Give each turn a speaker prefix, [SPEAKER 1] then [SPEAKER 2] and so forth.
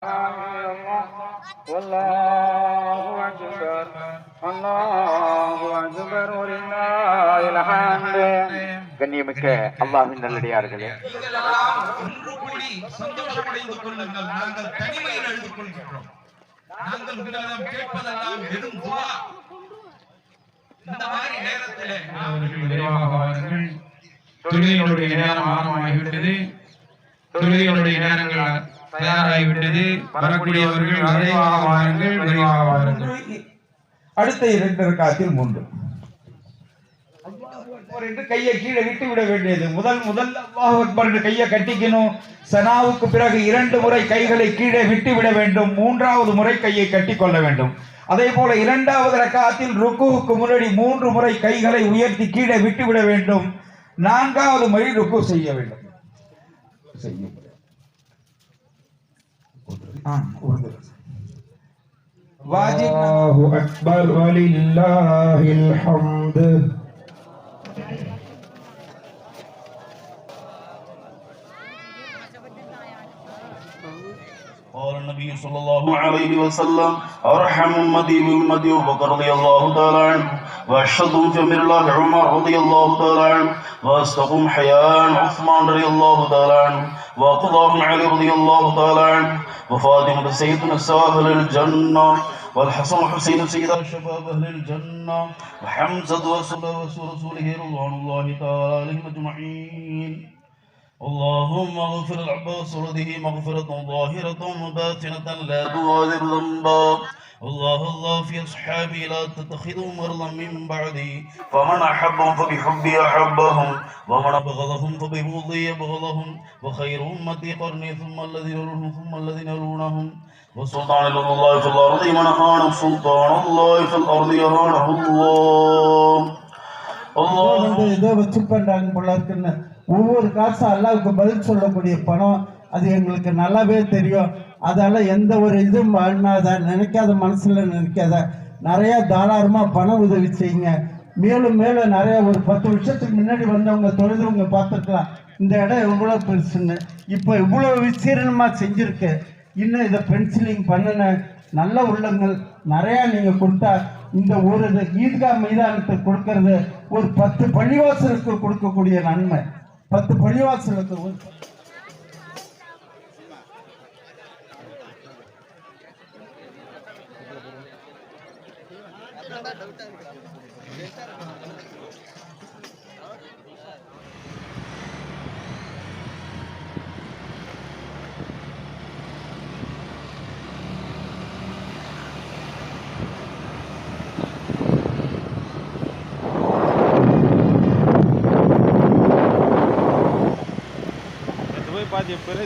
[SPEAKER 1] والله أكبر الله أكبر ولله الحمد. கண்ணியமிக்க அல்லாஹ்வின் நல்லடியார்களே,
[SPEAKER 2] நீங்கள் எல்லாம் ஒன்று கூடி சந்தோஷமடைந்து கொள்ளுங்கள். நாங்கள் தனிமையில் எழுந்து கொள்கிறோம். நாங்கள் உங்களிடம் கேட்பதெல்லாம் வெறும் துவா. இந்த மாதிரி நேரத்திலே அவர்கள் விரைவாக வாருங்கள். தொழுகையினுடைய நேரம் ஆரம்பமாகிவிட்டது. தொழுகையினுடைய நேரங்கள் தயாராகிவிட்டது. வரக்கூடியவர்கள் விரைவாக வாருங்கள், விரைவாக வாருங்கள்.
[SPEAKER 3] அடுத்த 2 ரக்காத்தில் 3 என்று கையை கீழே விட்டு விட வேண்டியது. முதல் அல்லாஹ் அக்பர் என்று கையை கட்டிக்கணும். சனாவுக்கு பிறகு 2 முறை கைகளை கீழே விட்டு விட வேண்டும். 3வது முறை கையை கட்டிக்கொள்ள வேண்டும். அதே போல 2வது ரக்காத்தில் ருக்குவுக்கு முன்னாடி 3 முறை கைகளை உயர்த்தி கீழே விட்டு விட வேண்டும். 4வது முறை ருக்கு செய்ய வேண்டும். அல்லாஹு அக்பர் வலில்லாஹில் ஹம்து.
[SPEAKER 4] قال النبي صلى الله عليه وسلم أرحم أمتي بأمتي أبو بكر رضي الله تعالى عنه، وأشهدهم في أمر الله عمر رضي الله تعالى عنه، وأصدقهم حياء عثمان رضي الله تعالى عنه، وأقضاهم علي رضي الله تعالى عنه، وفاطمة سيد نساء أهل الجنة، والحسن والحسين سيد الشباب أهل الجنة، وحمزة ورسوله رضوان الله تعالى عليهم أجمعين. اللهم اغفر العباس ولده مغفرة ظاهرة وباطنة لا تغادر ذنبا. الله في أصحابي لا تتخذوا مرضا من بعدي، فمن أحبهم فبحبي أحبهم، ومن أبغضهم فببغضي أبغضهم، وخير أمتي قرني ثم الذين يلونهم ثم الذين يلونهم. وسلطان الله في الأرض من أهان سلطان الله في الأرض يهانه الله.
[SPEAKER 3] ஏதோ வச்சு பண்றாங்க போல இருக்குன்னு ஒவ்வொரு காசும் அல்லாவுக்கு பதில் சொல்லக்கூடிய பணம். அது எங்களுக்கு நல்லாவே தெரியும். அதால எந்த ஒரு இதுவும் பண்ணாத, நினைக்காத, மனசுல நினைக்காத, நிறைய தாராளமா பண உதவி செய்யுங்க. மேலும் மேலும் நிறைய ஒரு 10 வருஷத்துக்கு முன்னாடி வந்தவங்க தொழுதவங்க பார்த்துருக்கலாம் இந்த இடம் எவ்வளோ பெருசுன்னு. இப்போ இவ்வளோ விசீரணமா செஞ்சிருக்கு. இன்னும் இதை பென்சிலிங் பண்ணின நல்ல உள்ளங்கள் நிறையா நீங்கள் கொடுத்தா இந்த ஒரு ஈத்கா மைதானத்துக்கு கொடுக்கறது ஒரு 10 பள்ளிவாசலுக்கு கொடுக்கக்கூடிய நன்மை. 10 பள்ளிவாசலுக்கு
[SPEAKER 5] பாதி பேரே